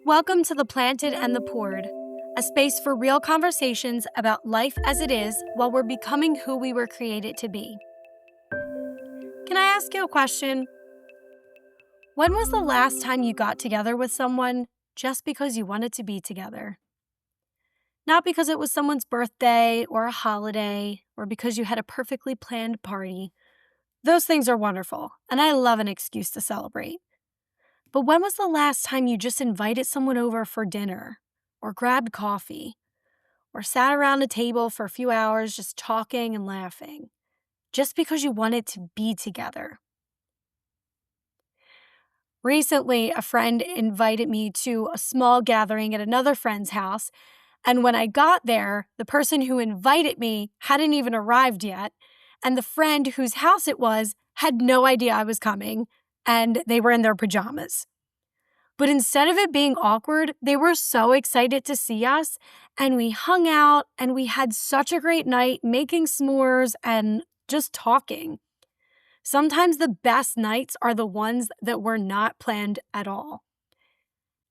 Welcome to The Planted and the Poured, a space for real conversations about life as it is while we're becoming who we were created to be. Can I ask you a question? When was the last time you got together with someone just because you wanted to be together? Not because it was someone's birthday or a holiday or because you had a perfectly planned party. Those things are wonderful, and I love an excuse to celebrate. But when was the last time you just invited someone over for dinner, or grabbed coffee, or sat around a table for a few hours just talking and laughing, just because you wanted to be together? Recently, a friend invited me to a small gathering at another friend's house, and when I got there, the person who invited me hadn't even arrived yet, and the friend whose house it was had no idea I was coming, and they were in their pajamas. But instead of it being awkward, they were so excited to see us, and we hung out, and we had such a great night making s'mores and just talking. Sometimes the best nights are the ones that were not planned at all.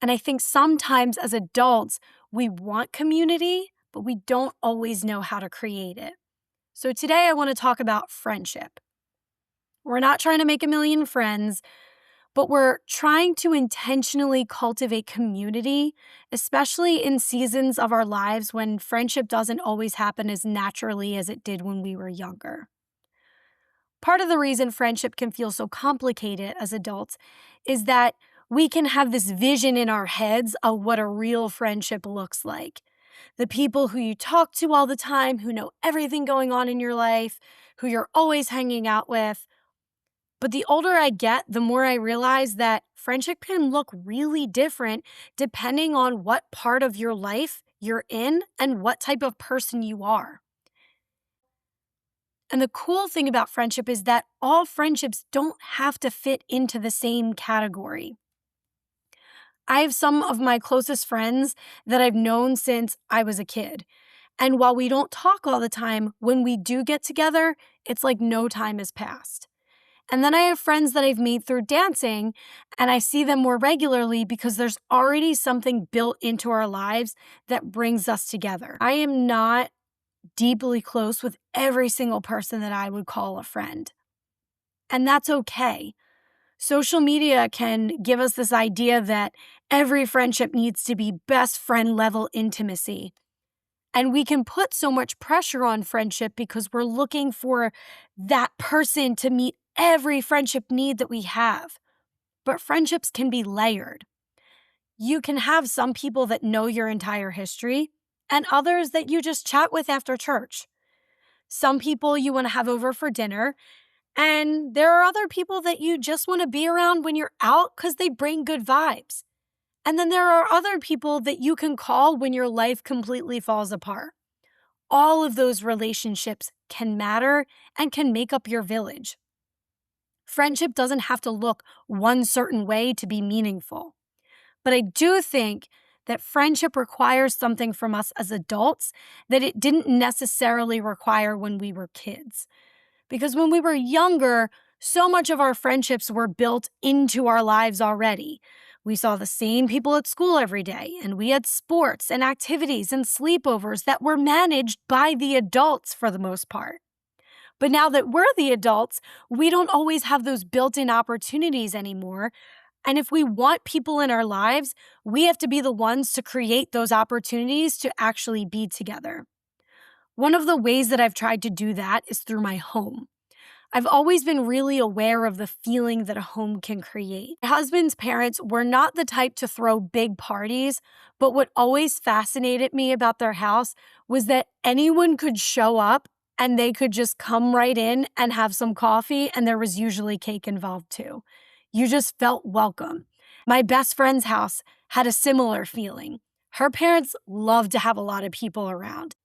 And I think sometimes as adults, we want community, but we don't always know how to create it. So today I want to talk about friendship. We're not trying to make a million friends, but we're trying to intentionally cultivate community, especially in seasons of our lives when friendship doesn't always happen as naturally as it did when we were younger. Part of the reason friendship can feel so complicated as adults is that we can have this vision in our heads of what a real friendship looks like. The people who you talk to all the time, who know everything going on in your life, who you're always hanging out with. But the older I get, the more I realize that friendship can look really different depending on what part of your life you're in and what type of person you are. And the cool thing about friendship is that all friendships don't have to fit into the same category. I have some of my closest friends that I've known since I was a kid. And while we don't talk all the time, when we do get together, it's like no time has passed. And then I have friends that I've made through dancing, and I see them more regularly because there's already something built into our lives that brings us together. I am not deeply close with every single person that I would call a friend. And that's okay. Social media can give us this idea that every friendship needs to be best friend level intimacy. And we can put so much pressure on friendship because we're looking for that person to meet every friendship need that we have. But friendships can be layered. You can have some people that know your entire history and others that you just chat with after church. Some people you want to have over for dinner, and there are other people that you just want to be around when you're out because they bring good vibes. And then there are other people that you can call when your life completely falls apart. All of those relationships can matter and can make up your village. Friendship doesn't have to look one certain way to be meaningful. But I do think that friendship requires something from us as adults that it didn't necessarily require when we were kids. Because when we were younger, so much of our friendships were built into our lives already. We saw the same people at school every day, and we had sports and activities and sleepovers that were managed by the adults for the most part. But now that we're the adults, we don't always have those built-in opportunities anymore. And if we want people in our lives, we have to be the ones to create those opportunities to actually be together. One of the ways that I've tried to do that is through my home. I've always been really aware of the feeling that a home can create. My husband's parents were not the type to throw big parties, but what always fascinated me about their house was that anyone could show up and they could just come right in and have some coffee, and there was usually cake involved too. You just felt welcome. My best friend's house had a similar feeling. Her parents loved to have a lot of people around.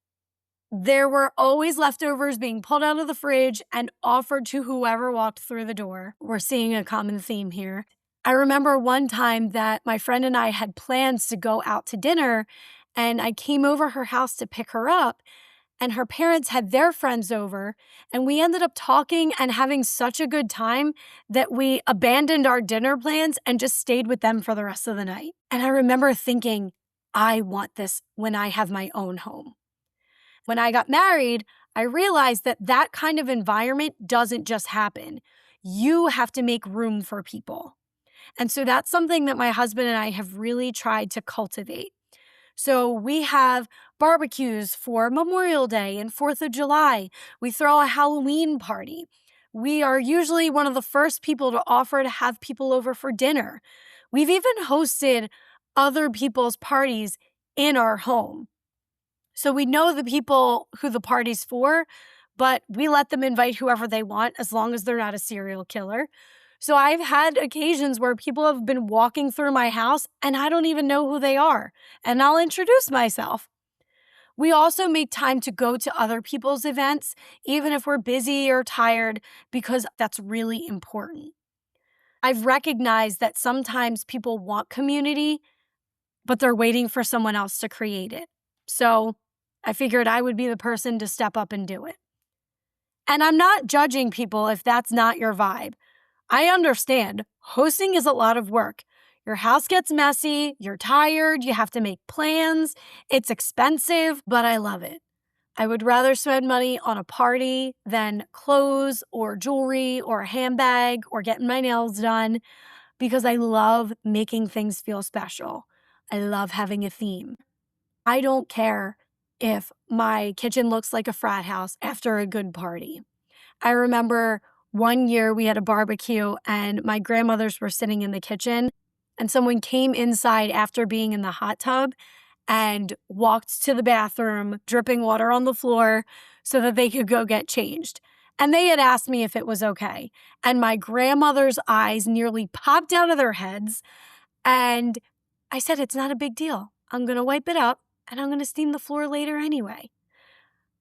There were always leftovers being pulled out of the fridge and offered to whoever walked through the door. We're seeing a common theme here. I remember one time that my friend and I had plans to go out to dinner, and I came over her house to pick her up, and her parents had their friends over, and we ended up talking and having such a good time that we abandoned our dinner plans and just stayed with them for the rest of the night. And I remember thinking, I want this when I have my own home. When I got married, I realized that that kind of environment doesn't just happen. You have to make room for people. And so that's something that my husband and I have really tried to cultivate. So we have barbecues for Memorial Day and 4th of July. We throw a Halloween party. We are usually one of the first people to offer to have people over for dinner. We've even hosted other people's parties in our home. So we know the people who the party's for, but we let them invite whoever they want as long as they're not a serial killer. So I've had occasions where people have been walking through my house and I don't even know who they are, and I'll introduce myself. We also make time to go to other people's events, even if we're busy or tired, because that's really important. I've recognized that sometimes people want community, but they're waiting for someone else to create it. So I figured I would be the person to step up and do it. And I'm not judging people if that's not your vibe. I understand. Hosting is a lot of work. Your house gets messy, you're tired, you have to make plans, it's expensive, but I love it. I would rather spend money on a party than clothes or jewelry or a handbag or getting my nails done because I love making things feel special. I love having a theme. I don't care if my kitchen looks like a frat house after a good party. I remember one year we had a barbecue and my grandmothers were sitting in the kitchen and someone came inside after being in the hot tub and walked to the bathroom, dripping water on the floor so that they could go get changed. And they had asked me if it was okay. And my grandmother's eyes nearly popped out of their heads. And I said, it's not a big deal. I'm going to wipe it up and I'm going to steam the floor later anyway.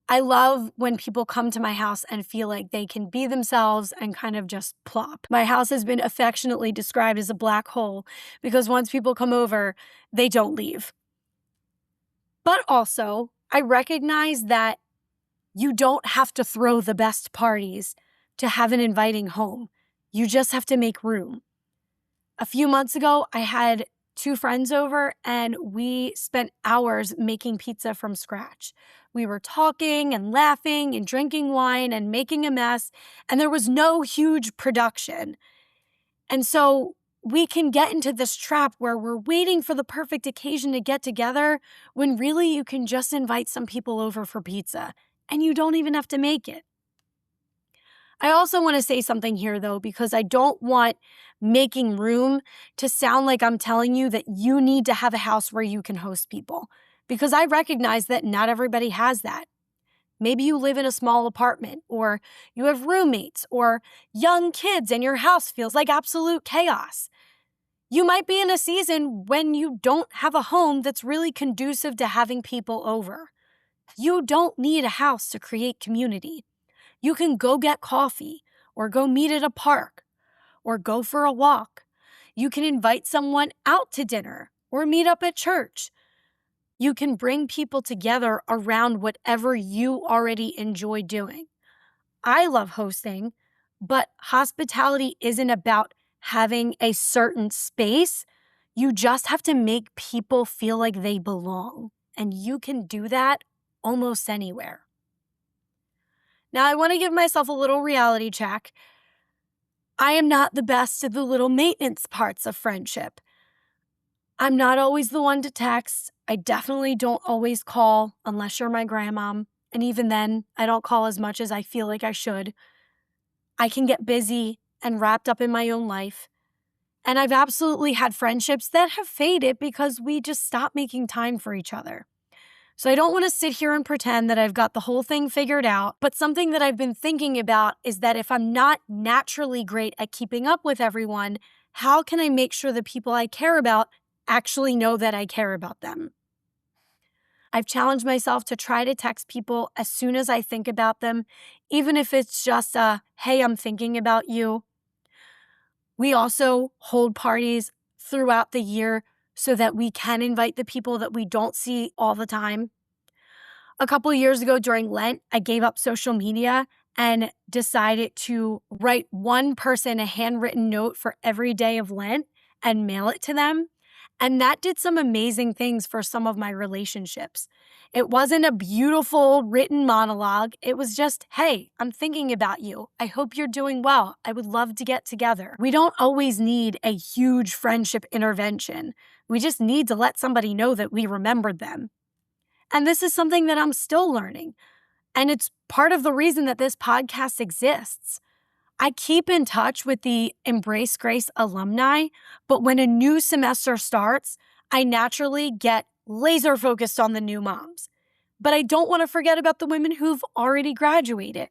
I love when people come to my house and feel like they can be themselves and kind of just plop. My house has been affectionately described as a black hole because once people come over, they don't leave. But also, I recognize that you don't have to throw the best parties to have an inviting home. You just have to make room. A few months ago, I had 2 friends over and we spent hours making pizza from scratch. We were talking and laughing and drinking wine and making a mess, and there was no huge production. And so we can get into this trap where we're waiting for the perfect occasion to get together when really you can just invite some people over for pizza and you don't even have to make it. I also want to say something here, though, because I don't want making room to sound like I'm telling you that you need to have a house where you can host people, because I recognize that not everybody has that. Maybe you live in a small apartment, or you have roommates, or young kids, and your house feels like absolute chaos. You might be in a season when you don't have a home that's really conducive to having people over. You don't need a house to create community. You can go get coffee, or go meet at a park, or go for a walk. You can invite someone out to dinner, or meet up at church. You can bring people together around whatever you already enjoy doing. I love hosting, but hospitality isn't about having a certain space. You just have to make people feel like they belong, and you can do that almost anywhere. Now, I want to give myself a little reality check. I am not the best at the little maintenance parts of friendship. I'm not always the one to text. I definitely don't always call unless you're my grandmom. And even then, I don't call as much as I feel like I should. I can get busy and wrapped up in my own life. And I've absolutely had friendships that have faded because we just stopped making time for each other. So I don't want to sit here and pretend that I've got the whole thing figured out, but something that I've been thinking about is that if I'm not naturally great at keeping up with everyone, how can I make sure the people I care about actually know that I care about them? I've challenged myself to try to text people as soon as I think about them, even if it's just a, hey, I'm thinking about you. We also hold parties throughout the year so that we can invite the people that we don't see all the time. A couple years ago during Lent, I gave up social media and decided to write one person a handwritten note for every day of Lent and mail it to them. And that did some amazing things for some of my relationships. It wasn't a beautiful written monologue. It was just, hey, I'm thinking about you. I hope you're doing well. I would love to get together. We don't always need a huge friendship intervention. We just need to let somebody know that we remembered them. And this is something that I'm still learning. And it's part of the reason that this podcast exists. I keep in touch with the Embrace Grace alumni, but when a new semester starts, I naturally get laser focused on the new moms. But I don't want to forget about the women who've already graduated.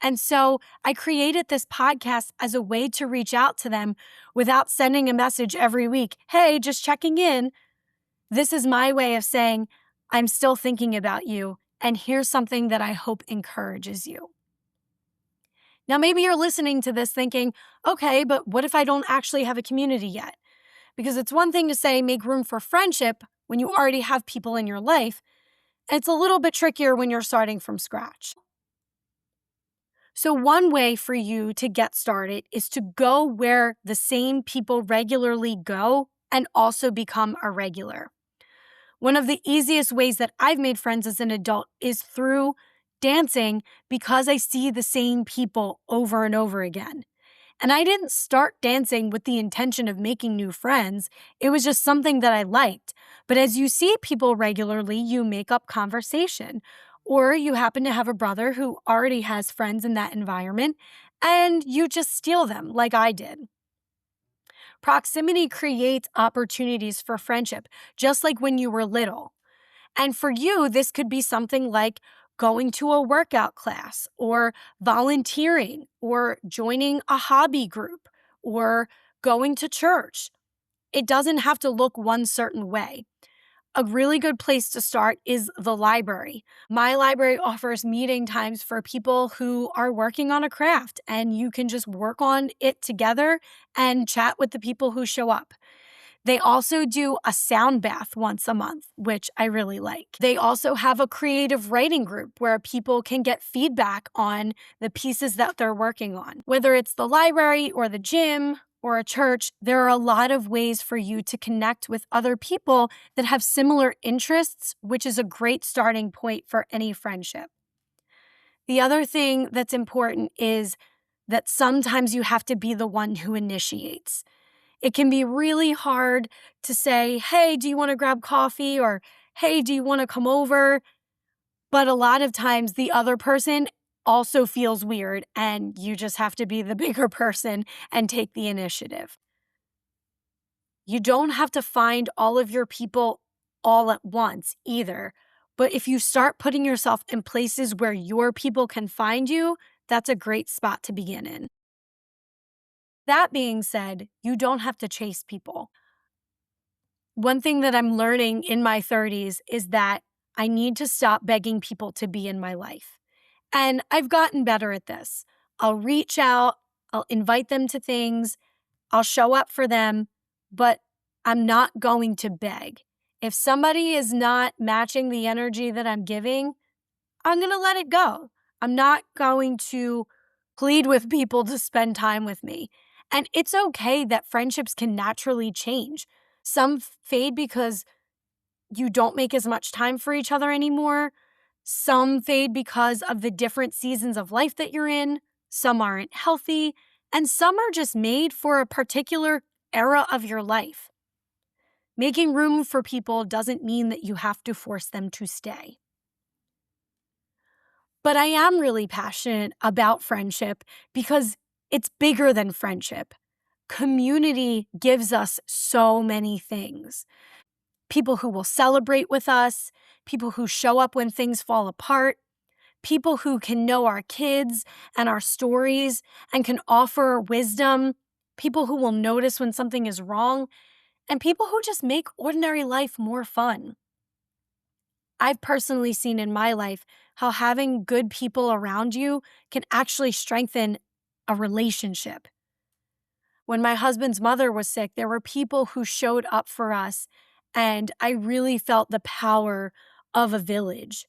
And so I created this podcast as a way to reach out to them without sending a message every week. Hey, just checking in. This is my way of saying, I'm still thinking about you, and here's something that I hope encourages you. Now, maybe you're listening to this thinking, okay, but what if I don't actually have a community yet? Because it's one thing to say make room for friendship when you already have people in your life. It's a little bit trickier when you're starting from scratch. So one way for you to get started is to go where the same people regularly go and also become a regular. One of the easiest ways that I've made friends as an adult is through dancing because I see the same people over and over again. And I didn't start dancing with the intention of making new friends. It was just something that I liked. But as you see people regularly, you make up conversation. Or you happen to have a brother who already has friends in that environment, and you just steal them like I did. Proximity creates opportunities for friendship, just like when you were little. And for you, this could be something like going to a workout class or volunteering or joining a hobby group or going to church. It doesn't have to look one certain way. A really good place to start is the library. My library offers meeting times for people who are working on a craft, and you can just work on it together and chat with the people who show up. They also do a sound bath once a month, which I really like. They also have a creative writing group where people can get feedback on the pieces that they're working on. Whether it's the library or the gym or a church, there are a lot of ways for you to connect with other people that have similar interests, which is a great starting point for any friendship. The other thing that's important is that sometimes you have to be the one who initiates. It can be really hard to say, hey, do you want to grab coffee? Or, hey, do you want to come over? But a lot of times the other person also feels weird, and you just have to be the bigger person and take the initiative. You don't have to find all of your people all at once either. But if you start putting yourself in places where your people can find you, that's a great spot to begin in. That being said, you don't have to chase people. One thing that I'm learning in my 30s is that I need to stop begging people to be in my life. And I've gotten better at this. I'll reach out, I'll invite them to things, I'll show up for them, but I'm not going to beg. If somebody is not matching the energy that I'm giving, I'm going to let it go. I'm not going to plead with people to spend time with me. And it's okay that friendships can naturally change. Some fade because you don't make as much time for each other anymore. Some fade because of the different seasons of life that you're in. Some aren't healthy. And some are just made for a particular era of your life. Making room for people doesn't mean that you have to force them to stay. But I am really passionate about friendship because it's bigger than friendship. Community gives us so many things. People who will celebrate with us, people who show up when things fall apart, people who can know our kids and our stories and can offer wisdom, people who will notice when something is wrong, and people who just make ordinary life more fun. I've personally seen in my life how having good people around you can actually strengthen a relationship. When my husband's mother was sick, there were people who showed up for us, and I really felt the power of a village.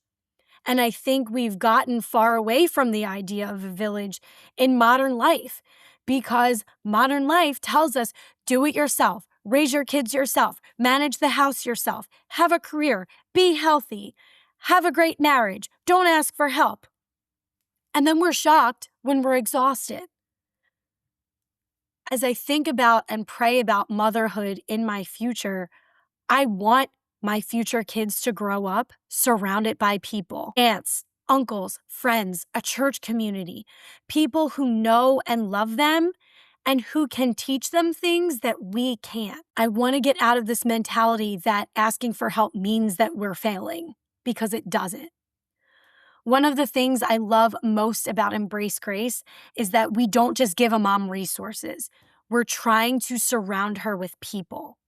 And I think we've gotten far away from the idea of a village in modern life because modern life tells us do it yourself, raise your kids yourself, manage the house yourself, have a career, be healthy, have a great marriage, don't ask for help. And then we're shocked when we're exhausted. As I think about and pray about motherhood in my future, I want my future kids to grow up surrounded by people, aunts, uncles, friends, a church community, people who know and love them and who can teach them things that we can't. I want to get out of this mentality that asking for help means that we're failing, because it doesn't. One of the things I love most about Embrace Grace is that we don't just give a mom resources. We're trying to surround her with people.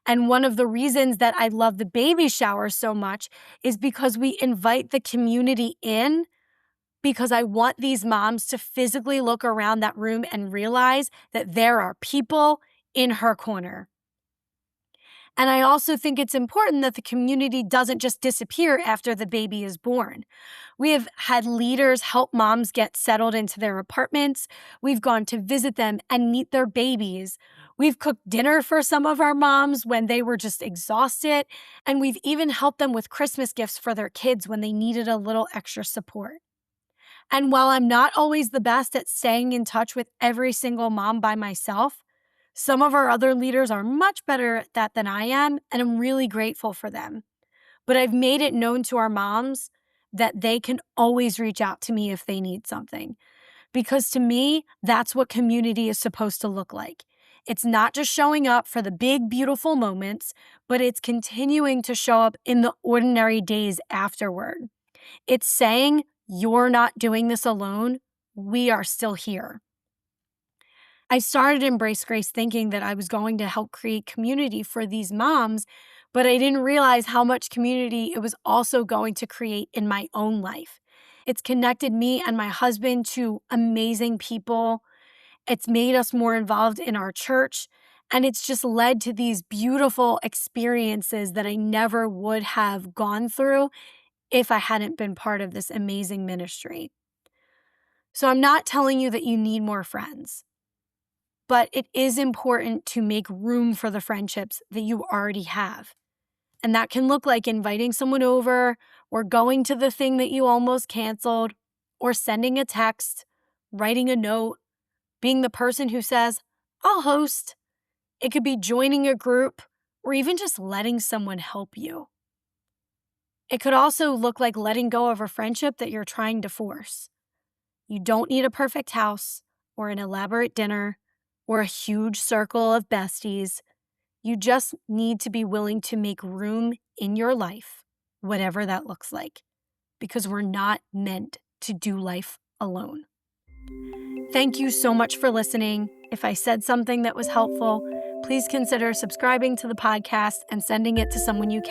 And one of the reasons that I love the baby shower so much is because we invite the community in, because I want these moms to physically look around that room and realize that there are people in her corner. And I also think it's important that the community doesn't just disappear after the baby is born. We have had leaders help moms get settled into their apartments. We've gone to visit them and meet their babies. We've cooked dinner for some of our moms when they were just exhausted. And we've even helped them with Christmas gifts for their kids when they needed a little extra support. And while I'm not always the best at staying in touch with every single mom by myself, some of our other leaders are much better at that than I am, and I'm really grateful for them. But I've made it known to our moms that they can always reach out to me if they need something. Because to me, that's what community is supposed to look like. It's not just showing up for the big, beautiful moments, but it's continuing to show up in the ordinary days afterward. It's saying, you're not doing this alone. We are still here. I started Embrace Grace thinking that I was going to help create community for these moms, but I didn't realize how much community it was also going to create in my own life. It's connected me and my husband to amazing people. It's made us more involved in our church, and it's just led to these beautiful experiences that I never would have gone through if I hadn't been part of this amazing ministry. So I'm not telling you that you need more friends. But it is important to make room for the friendships that you already have. And that can look like inviting someone over, or going to the thing that you almost canceled, or sending a text, writing a note, being the person who says, I'll host. It could be joining a group, or even just letting someone help you. It could also look like letting go of a friendship that you're trying to force. You don't need a perfect house, or an elaborate dinner, or a huge circle of besties. You just need to be willing to make room in your life, whatever that looks like, because we're not meant to do life alone. Thank you so much for listening. If I said something that was helpful, please consider subscribing to the podcast and sending it to someone you care